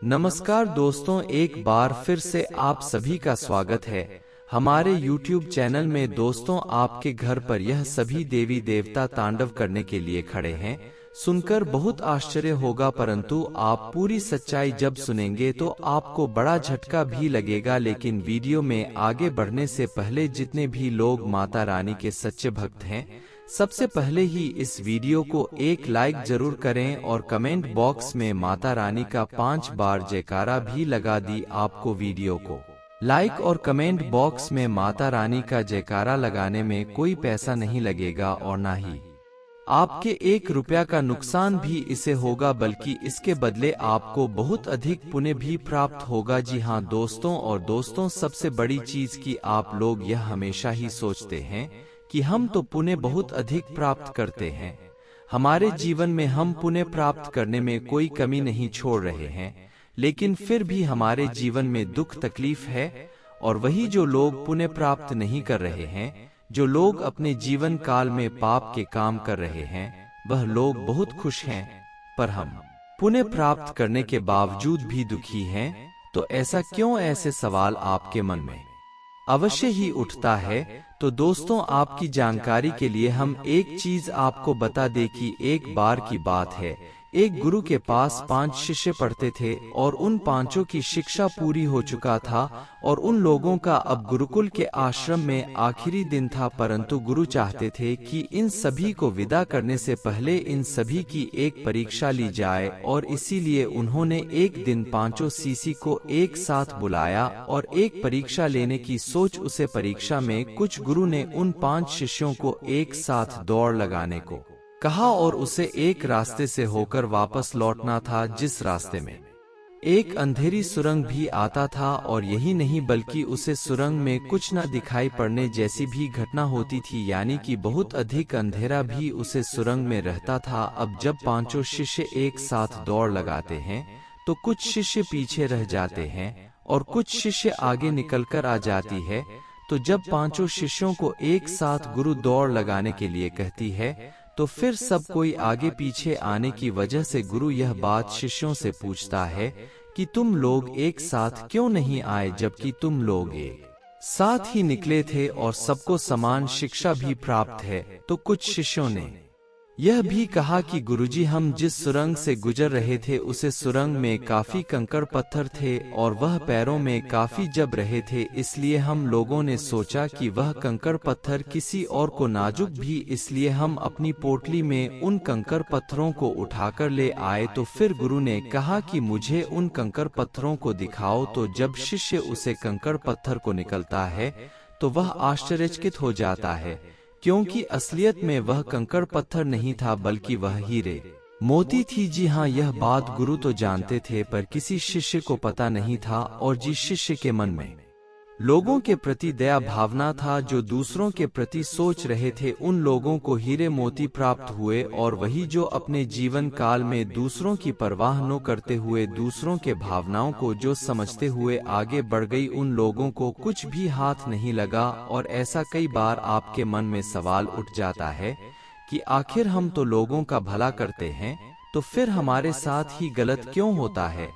नमस्कार दोस्तों, एक बार फिर से आप सभी का स्वागत है हमारे YouTube चैनल में। दोस्तों, आपके घर पर यह सभी देवी देवता तांडव करने के लिए खड़े हैं। सुनकर बहुत आश्चर्य होगा, परंतु आप पूरी सच्चाई जब सुनेंगे तो आपको बड़ा झटका भी लगेगा। लेकिन वीडियो में आगे बढ़ने से पहले जितने भी लोग माता रानी के सच्चे भक्त हैं, सबसे पहले ही इस वीडियो को एक लाइक जरूर करें और कमेंट बॉक्स में माता रानी का 5 बार जयकारा भी लगा दी। आपको वीडियो को लाइक और कमेंट बॉक्स में माता रानी का जयकारा लगाने में कोई पैसा नहीं लगेगा और ना ही आपके 1 रुपया का नुकसान भी इसे होगा, बल्कि इसके बदले आपको बहुत अधिक पुण्य भी प्राप्त होगा। जी हाँ दोस्तों, सबसे बड़ी चीज कि आप लोग यह हमेशा ही सोचते हैं कि हम तो पुण्य बहुत अधिक प्राप्त करते हैं, हमारे जीवन में हम पुण्य प्राप्त करने में कोई कमी नहीं छोड़ रहे हैं, लेकिन फिर भी हमारे जीवन में दुख तकलीफ है। और वही जो लोग पुण्य प्राप्त नहीं कर रहे हैं, जो लोग अपने जीवन काल में पाप के काम कर रहे हैं, वह लोग बहुत खुश हैं। पर हम पुण्य प्राप्त करने के बावजूद भी दुखी हैं, तो ऐसा क्यों? ऐसे सवाल आपके मन में अवश्य ही उठता है। तो दोस्तों, आपकी जानकारी के लिए हम एक चीज आपको बता दें कि एक बार की बात है, एक गुरु के पास 5 शिष्य पढ़ते थे और उन 5 की शिक्षा पूरी हो चुका था और उन लोगों का अब गुरुकुल के आश्रम में आखिरी दिन था। परंतु गुरु चाहते थे कि इन सभी को विदा करने से पहले इन सभी की एक परीक्षा ली जाए, और इसीलिए उन्होंने एक दिन 5 शिष्य को एक साथ बुलाया और एक परीक्षा लेने की सोच। उसे परीक्षा में कुछ गुरु ने उन 5 शिष्यों को एक साथ दौड़ लगाने को कहा और उसे एक रास्ते से होकर वापस लौटना था, जिस रास्ते में एक अंधेरी सुरंग भी आता था। और यही नहीं, बल्कि उसे सुरंग में कुछ न दिखाई पड़ने जैसी भी घटना होती थी, यानी कि बहुत अधिक अंधेरा भी उसे सुरंग में रहता था। अब जब 5 शिष्य एक साथ दौड़ लगाते हैं तो कुछ शिष्य पीछे रह जाते हैं और कुछ शिष्य आगे निकलकर आ जाती है। तो जब 5 शिष्यों को एक साथ गुरु दौड़ लगाने के लिए कहती है, तो फिर सब कोई आगे पीछे आने की वजह से गुरु यह बात शिष्यों से पूछता है कि तुम लोग एक साथ क्यों नहीं आए, जबकि तुम लोग एक साथ ही निकले थे और सबको समान शिक्षा भी प्राप्त है। तो कुछ शिष्यों ने यह भी कहा कि गुरुजी, हम जिस सुरंग से गुजर रहे थे उसे सुरंग में काफी कंकड़ पत्थर थे और वह पैरों में काफी जब रहे थे, इसलिए हम लोगों ने सोचा कि वह कंकड़ पत्थर किसी और को नाजुक भी, इसलिए हम अपनी पोटली में उन कंकड़ पत्थरों को उठाकर ले आए। तो फिर गुरु ने कहा कि मुझे उन कंकड़ पत्थरों को दिखाओ। तो जब शिष्य उसे कंकड़ पत्थर को निकलता है तो वह आश्चर्यचकित हो जाता है, क्योंकि असलियत में वह कंकड़ पत्थर नहीं था, बल्कि वह हीरे मोती थी। जी हाँ, यह बात गुरु तो जानते थे, पर किसी शिष्य को पता नहीं था। और जिस शिष्य के मन में लोगों के प्रति दया भावना था, जो दूसरों के प्रति सोच रहे थे, उन लोगों को हीरे मोती प्राप्त हुए। और वही जो अपने जीवन काल में दूसरों की परवाह न करते हुए, दूसरों के भावनाओं को जो समझते हुए आगे बढ़ गई, उन लोगों को कुछ भी हाथ नहीं लगा। और ऐसा कई बार आपके मन में सवाल उठ जाता है कि आखिर हम तो लोगों का भला करते हैं, तो फिर हमारे साथ ही गलत क्यों होता है?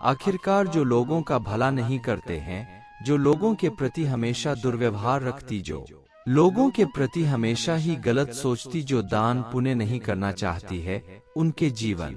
आखिरकार जो लोगों का भला नहीं करते हैं, जो लोगों के प्रति हमेशा दुर्व्यवहार रखती, जो लोगों के प्रति हमेशा ही गलत सोचती, जो दान पुण्य नहीं करना चाहती है, उनके जीवन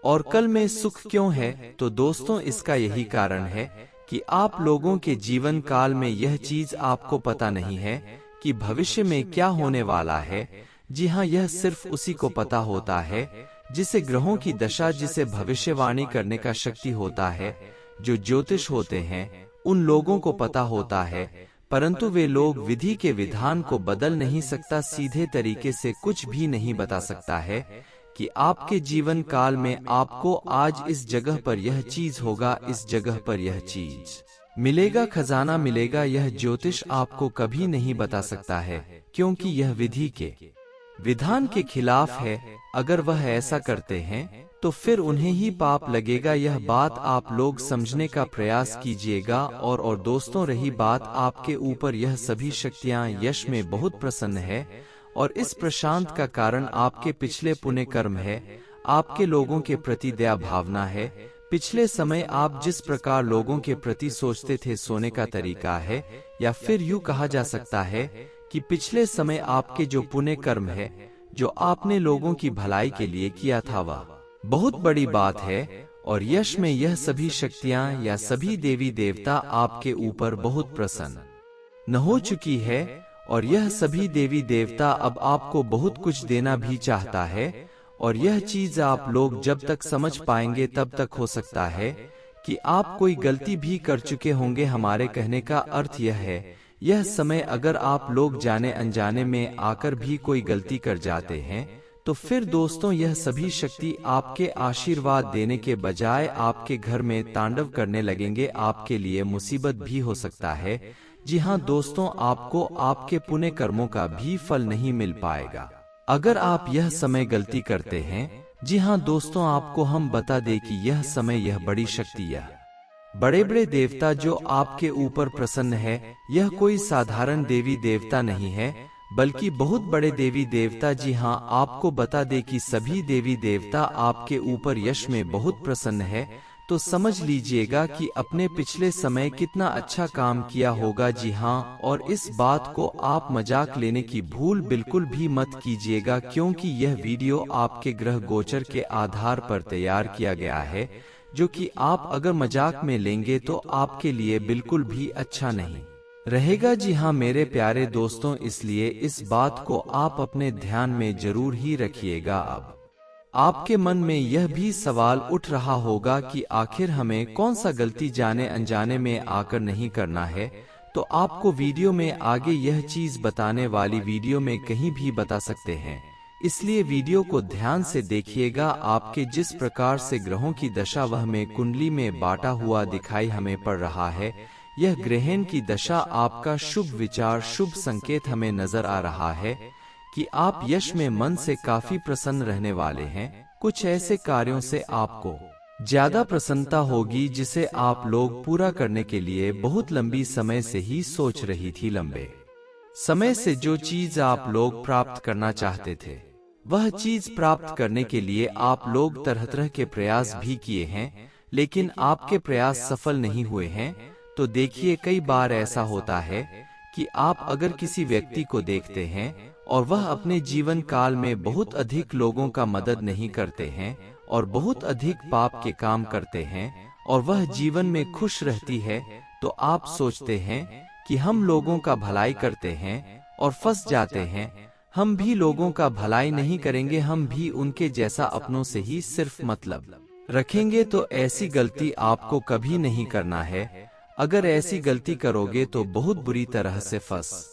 और कल में सुख क्यों है? तो दोस्तों, इसका यही कारण है कि आप लोगों के जीवन काल में यह चीज आपको पता नहीं है कि भविष्य में क्या होने वाला है। जी हाँ, यह सिर्फ उसी को पता होता है जिसे ग्रहों की दशा, जिसे भविष्यवाणी करने का शक्ति होता है, जो ज्योतिष होते हैं, उन लोगों को पता होता है। परंतु वे लोग विधि के विधान को बदल नहीं सकता, सीधे तरीके से कुछ भी नहीं बता सकता है कि आपके जीवन काल में आपको आज इस जगह पर यह चीज होगा, इस जगह पर यह चीज मिलेगा, खजाना मिलेगा। यह ज्योतिष आपको कभी नहीं बता सकता है, क्योंकि यह विधि के विधान के खिलाफ है। अगर वह ऐसा करते हैं तो फिर उन्हें ही पाप लगेगा। यह बात आप लोग समझने का प्रयास कीजिएगा। और दोस्तों, रही बात आपके ऊपर, यह सभी शक्तियां यश में बहुत प्रसन्न है और इस प्रशांत का कारण आपके पिछले पुण्य कर्म है, आपके लोगों के प्रति दया भावना है। पिछले समय आप जिस प्रकार लोगों के प्रति सोचते थे सोने का तरीका है, या फिर यूं कहा जा सकता है कि पिछले समय आपके जो पुण्य कर्म है, जो आपने लोगों की भलाई के लिए किया था, वह बहुत बड़ी बात है। और यश में यह सभी शक्तियां या सभी देवी देवता आपके ऊपर बहुत प्रसन्न न हो चुकी है, और यह सभी देवी देवता अब आपको बहुत कुछ देना भी चाहता है। और यह चीज आप लोग जब तक समझ पाएंगे तब तक हो सकता है कि आप कोई गलती भी कर चुके होंगे। हमारे कहने का अर्थ यह है, यह समय अगर आप लोग जाने अनजाने में आकर भी कोई गलती कर जाते हैं, तो फिर दोस्तों यह सभी शक्ति आपके आशीर्वाद देने के बजाय आपके घर में तांडव करने लगेंगे। आपके लिए मुसीबत भी हो सकता है। जी हाँ दोस्तों, आपको आपके पुण्य कर्मों का भी फल नहीं मिल पाएगा अगर आप यह समय गलती करते हैं। जी हाँ दोस्तों, आपको हम बता दें कि यह समय, यह बड़ी शक्ति, यह बड़े बड़े देवता जो आपके ऊपर प्रसन्न है, यह कोई साधारण देवी देवता नहीं है, बल्कि बहुत बड़े देवी देवता। जी हाँ, आपको बता दें कि सभी देवी देवता आपके ऊपर यश में बहुत प्रसन्न है। तो समझ लीजिएगा कि अपने पिछले समय कितना अच्छा काम किया होगा। जी हाँ, और इस बात को आप मजाक लेने की भूल बिल्कुल भी मत कीजिएगा, क्योंकि यह वीडियो आपके ग्रह गोचर के आधार पर तैयार किया गया है, जो कि आप अगर मजाक में लेंगे तो आपके लिए बिल्कुल भी अच्छा नहीं रहेगा। जी हाँ मेरे प्यारे दोस्तों, इसलिए इस बात को आप अपने ध्यान में जरूर ही रखिएगा। अब आपके मन में यह भी सवाल उठ रहा होगा कि आखिर हमें कौन सा गलती जाने अनजाने में आकर नहीं करना है। तो आपको वीडियो में आगे यह चीज बताने वाली वीडियो में कहीं भी बता सकते हैं, इसलिए वीडियो को ध्यान से देखिएगा। आपके जिस प्रकार से ग्रहों की दशा वह में कुंडली में बांटा हुआ दिखाई हमें पड़ रहा है, यह ग्रहण की दशा आपका शुभ विचार, शुभ संकेत हमें नजर आ रहा है कि आप यश में मन से काफी प्रसन्न रहने वाले हैं। कुछ ऐसे कार्यों से आपको ज्यादा प्रसन्नता होगी जिसे आप लोग पूरा करने के लिए बहुत लंबी समय से ही सोच रही थी। लंबे समय से जो चीज आप लोग प्राप्त करना चाहते थे, वह चीज प्राप्त करने के लिए आप लोग तरह तरह के प्रयास भी किए हैं, लेकिन आपके प्रयास सफल नहीं हुए हैं। तो देखिए, कई बार ऐसा होता है कि आप अगर किसी व्यक्ति को देखते हैं और वह अपने जीवन काल में बहुत अधिक लोगों का मदद नहीं करते हैं और बहुत अधिक पाप के काम करते हैं और वह जीवन में खुश रहती है, तो आप सोचते हैं कि हम लोगों का भलाई करते हैं और फंस जाते हैं। हम भी लोगों का भलाई नहीं करेंगे, हम भी उनके जैसा अपनों से ही सिर्फ मतलब रखेंगे। तो ऐसी गलती आपको कभी नहीं करना है। अगर ऐसी गलती करोगे तो बहुत बुरी तरह से फंस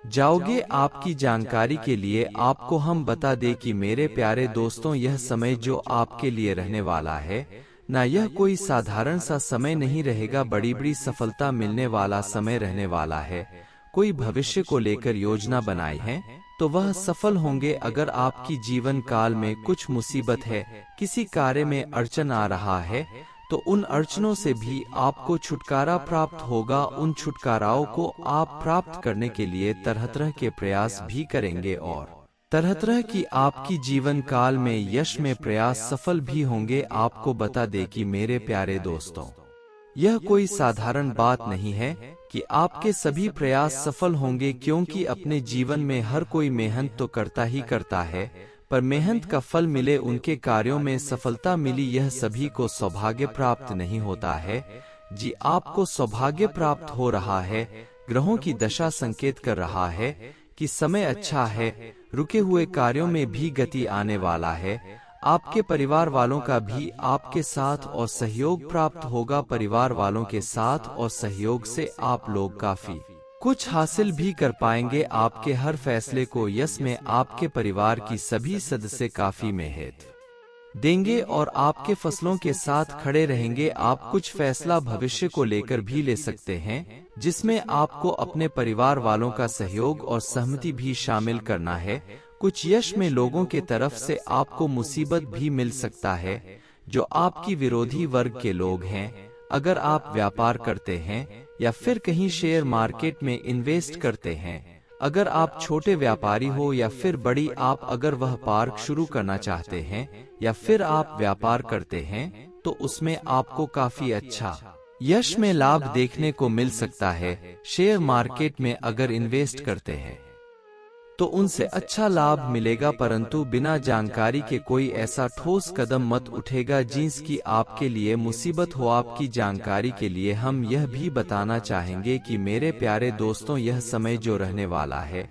जाओगे। आपकी जानकारी के लिए आपको हम बता दें कि मेरे प्यारे दोस्तों, यह समय जो आपके लिए रहने वाला है ना, यह कोई साधारण सा समय नहीं रहेगा। बड़ी बड़ी सफलता मिलने वाला समय रहने वाला है। कोई भविष्य को लेकर योजना बनाई है तो वह सफल होंगे। अगर आपकी जीवन काल में कुछ मुसीबत है, किसी कार्य में अड़चन आ रहा है, तो उन अड़चनों से भी आपको छुटकारा प्राप्त होगा। उन छुटकाराओं को आप प्राप्त करने के लिए तरह तरह के प्रयास भी करेंगे और तरह तरह की आपकी जीवन काल में यश में प्रयास सफल भी होंगे। आपको बता दें कि मेरे प्यारे दोस्तों, यह कोई साधारण बात नहीं है कि आपके सभी प्रयास सफल होंगे, क्योंकि अपने जीवन में हर कोई मेहनत तो करता ही करता है, पर मेहनत का फल मिले, उनके कार्यों में सफलता मिली, यह सभी को सौभाग्य प्राप्त नहीं होता है। जी, आपको सौभाग्य प्राप्त हो रहा है। ग्रहों की दशा संकेत कर रहा है कि समय अच्छा है। रुके हुए कार्यों में भी गति आने वाला है। आपके परिवार वालों का भी आपके साथ और सहयोग प्राप्त होगा। परिवार वालों के साथ और सहयोग से आप लोग काफी कुछ हासिल भी कर पाएंगे। आपके हर फैसले को यश में आपके परिवार की सभी सदस्य काफी मेहनत देंगे और आपके फसलों के साथ खड़े रहेंगे। आप कुछ फैसला भविष्य को लेकर भी ले सकते हैं, जिसमें आपको अपने परिवार वालों का सहयोग और सहमति भी शामिल करना है। कुछ यश में लोगों के तरफ से आपको मुसीबत भी मिल सकता है, जो आपकी विरोधी वर्ग के लोग हैं। अगर आप व्यापार करते हैं या फिर कहीं शेयर मार्केट में इन्वेस्ट करते हैं, अगर आप छोटे व्यापारी हो या फिर बड़ी, आप अगर वह पार्क शुरू करना चाहते हैं या फिर आप व्यापार करते हैं, तो तो उसमें आपको काफी अच्छा यश में लाभ देखने को मिल सकता है। शेयर मार्केट में अगर इन्वेस्ट करते हैं तो उनसे अच्छा लाभ मिलेगा, परंतु बिना जानकारी के कोई ऐसा ठोस कदम मत उठेगा जिसकी आपके लिए मुसीबत हो। आपकी जानकारी के लिए हम यह भी बताना चाहेंगे कि मेरे प्यारे दोस्तों, यह समय जो रहने वाला है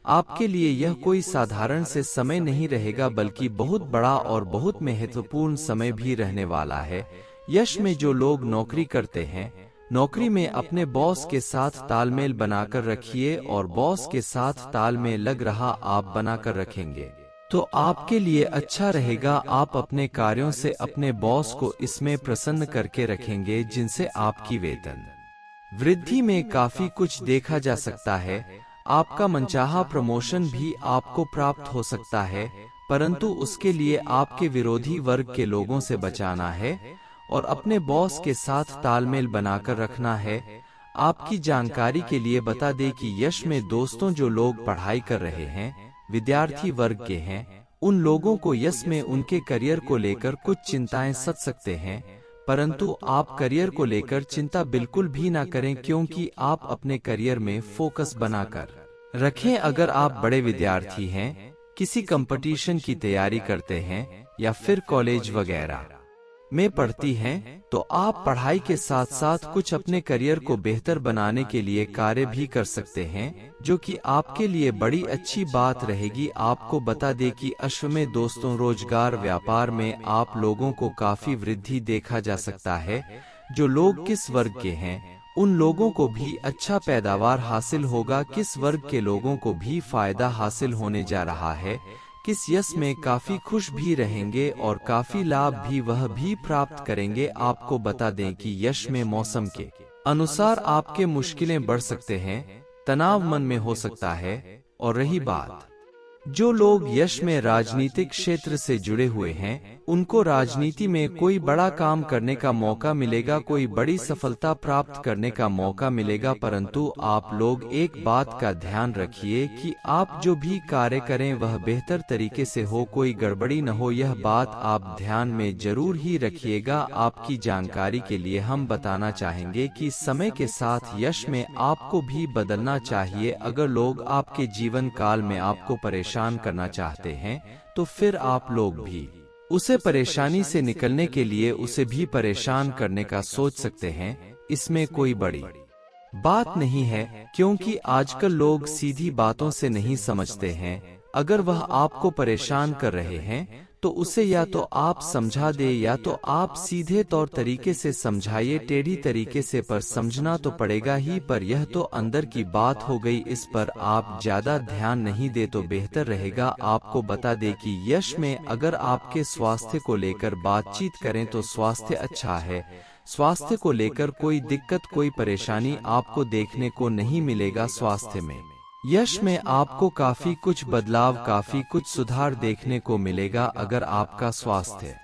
आपके लिए यह कोई साधारण से समय नहीं रहेगा, बल्कि बहुत बड़ा और बहुत महत्वपूर्ण समय भी रहने वाला है। यश में जो लोग नौकरी करते हैं, नौकरी में अपने बॉस के साथ तालमेल बनाकर रखिए और बॉस के साथ तालमेल लग रहा आप बनाकर रखेंगे तो आपके लिए अच्छा रहेगा। आप अपने कार्यों से अपने बॉस को इसमें प्रसन्न करके रखेंगे, जिनसे आपकी वेतन वृद्धि में काफी कुछ देखा जा सकता है। आपका मनचाहा प्रमोशन भी आपको प्राप्त हो सकता है, परंतु उसके लिए आपके विरोधी वर्ग के लोगों से बचाना है और अपने बॉस के साथ तालमेल बनाकर रखना है। आपकी जानकारी के लिए बता दें कि यश में दोस्तों, जो लोग पढ़ाई कर रहे हैं, विद्यार्थी वर्ग के हैं, उन लोगों को यश में उनके करियर को लेकर कुछ चिंताएं सता सकते हैं, परंतु आप करियर को लेकर चिंता बिल्कुल भी ना करें, क्योंकि आप अपने करियर में फोकस बनाकर रखें। अगर आप बड़े विद्यार्थी हैं, किसी कंपटीशन की तैयारी करते हैं या फिर कॉलेज वगैरह में पढ़ती हैं, तो आप पढ़ाई के साथ साथ कुछ अपने करियर को बेहतर बनाने के लिए कार्य भी कर सकते हैं, जो कि आपके लिए बड़ी अच्छी बात रहेगी। आपको बता दें कि अश्व में दोस्तों, रोजगार व्यापार में आप लोगों को काफी वृद्धि देखा जा सकता है। जो लोग किस वर्ग के हैं, उन लोगों को भी अच्छा पैदावार हासिल होगा। किस वर्ग के लोगों को भी फायदा हासिल होने जा रहा है। किस यश में काफी खुश भी रहेंगे और काफी लाभ भी वह भी प्राप्त करेंगे। आपको बता दें कि यश में मौसम के अनुसार आपके मुश्किलें बढ़ सकते हैं, तनाव मन में हो सकता है। और रही बात जो लोग यश में राजनीतिक क्षेत्र से जुड़े हुए हैं, उनको राजनीति में कोई बड़ा काम करने का मौका मिलेगा, कोई बड़ी सफलता प्राप्त करने का मौका मिलेगा। परंतु आप लोग एक बात का ध्यान रखिए कि आप जो भी कार्य करें वह बेहतर तरीके से हो, कोई गड़बड़ी न हो। यह बात आप ध्यान में जरूर ही रखिएगा। आपकी जानकारी के लिए हम बताना चाहेंगे कि समय के साथ यश में आपको भी बदलना चाहिए। अगर लोग आपके जीवन काल में आपको परेशान करना चाहते हैं, तो फिर आप लोग भी उसे परेशानी से निकलने के लिए उसे भी परेशान करने का सोच सकते हैं। इसमें कोई बड़ी बात नहीं है, क्योंकि आजकल लोग सीधी बातों से नहीं समझते हैं। अगर वह आपको परेशान कर रहे हैं तो उसे या तो आप समझा दे या तो आप सीधे तौर तरीके से समझाइए। टेढ़ी तरीके से पर समझना तो पड़ेगा ही, पर यह तो अंदर की बात हो गई, इस पर आप ज्यादा ध्यान नहीं दे तो बेहतर रहेगा। आपको बता दे कि यश में अगर आपके स्वास्थ्य को लेकर बातचीत करें तो स्वास्थ्य अच्छा है। स्वास्थ्य को लेकर कोई दिक्कत, कोई परेशानी आपको देखने को नहीं मिलेगा। स्वास्थ्य में यश में आपको काफी कुछ बदलाव, काफी कुछ सुधार देखने को मिलेगा। अगर आपका स्वास्थ्य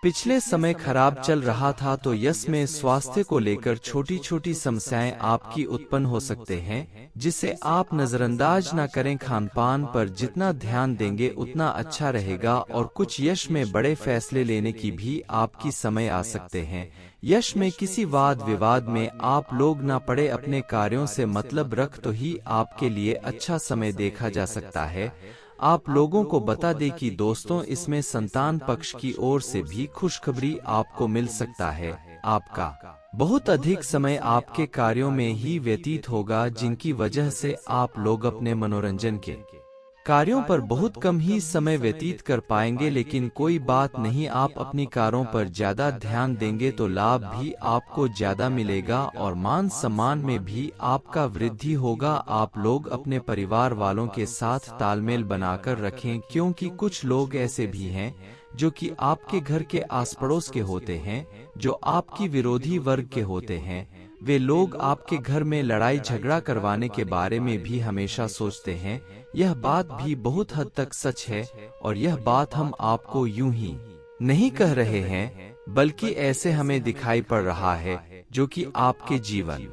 पिछले समय खराब चल रहा था तो यश में स्वास्थ्य को लेकर छोटी छोटी समस्याएं आपकी उत्पन्न हो सकते हैं, जिसे आप नजरअंदाज न करें। खान पान पर जितना ध्यान देंगे उतना अच्छा रहेगा। और कुछ यश में बड़े फैसले लेने की भी आपकी समय आ सकते हैं। यश में किसी वाद विवाद में आप लोग ना पड़े, अपने कार्यों से मतलब रख तो ही आपके लिए अच्छा समय देखा जा सकता है। आप लोगों को बता दें कि दोस्तों, इसमें संतान पक्ष की ओर से भी खुशखबरी आपको मिल सकता है। आपका बहुत अधिक समय आपके कार्यों में ही व्यतीत होगा, जिनकी वजह से आप लोग अपने मनोरंजन के कार्यों पर बहुत कम ही समय व्यतीत कर पाएंगे। लेकिन कोई बात नहीं, आप अपनी कारों पर ज्यादा ध्यान देंगे तो लाभ भी आपको ज्यादा मिलेगा और मान सम्मान में भी आपका वृद्धि होगा। आप लोग अपने परिवार वालों के साथ तालमेल बनाकर रखें, क्योंकि कुछ लोग ऐसे भी हैं जो कि आपके घर के आस पड़ोस के होते हैं, जो आपकी विरोधी वर्ग के होते हैं। वे लोग आपके घर में लड़ाई झगड़ा करवाने के बारे में भी हमेशा सोचते हैं। यह बात भी बहुत हद तक सच है, और यह बात हम आपको यूं ही नहीं कह रहे हैं, बल्कि ऐसे हमें दिखाई पड़ रहा है, जो कि आपके जीवन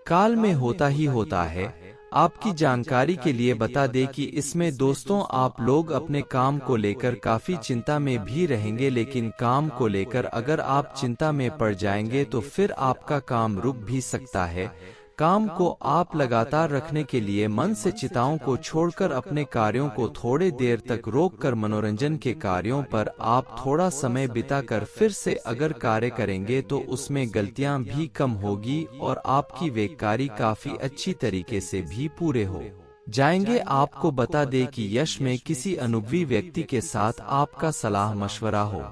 काल में होता ही होता है। आपकी जानकारी के लिए बता दें कि इसमें दोस्तों आप लोग अपने काम को लेकर काफी चिंता में भी रहेंगे, लेकिन काम को लेकर अगर आप चिंता में पड़ जाएंगे तो फिर आपका काम रुक भी सकता है। काम को आप लगातार रखने के लिए मन से चिंताओं को छोड़कर अपने कार्यों को थोड़े देर तक रोककर मनोरंजन के कार्यों पर आप थोड़ा समय बिताकर फिर से अगर कार्य करेंगे तो उसमें गलतियां भी कम होगी और आपकी वे कार्य काफी अच्छी तरीके से भी पूरे हो जाएंगे। आपको बता दें कि यश में किसी अनुभवी व्यक्ति के साथ आपका सलाह मशवरा हो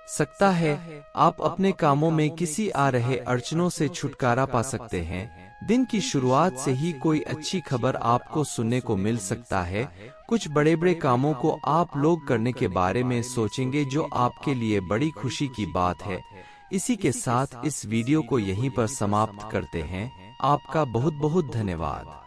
सकता है। आप अपने कामों में किसी आ रहे अड़चनों से छुटकारा पा सकते हैं। दिन की शुरुआत से ही कोई अच्छी खबर आपको सुनने को मिल सकता है। कुछ बड़े बड़े कामों को आप लोग करने के बारे में सोचेंगे जो आपके लिए बड़ी खुशी की बात है। इसी के साथ इस वीडियो को यहीं पर समाप्त करते हैं। आपका बहुत बहुत धन्यवाद।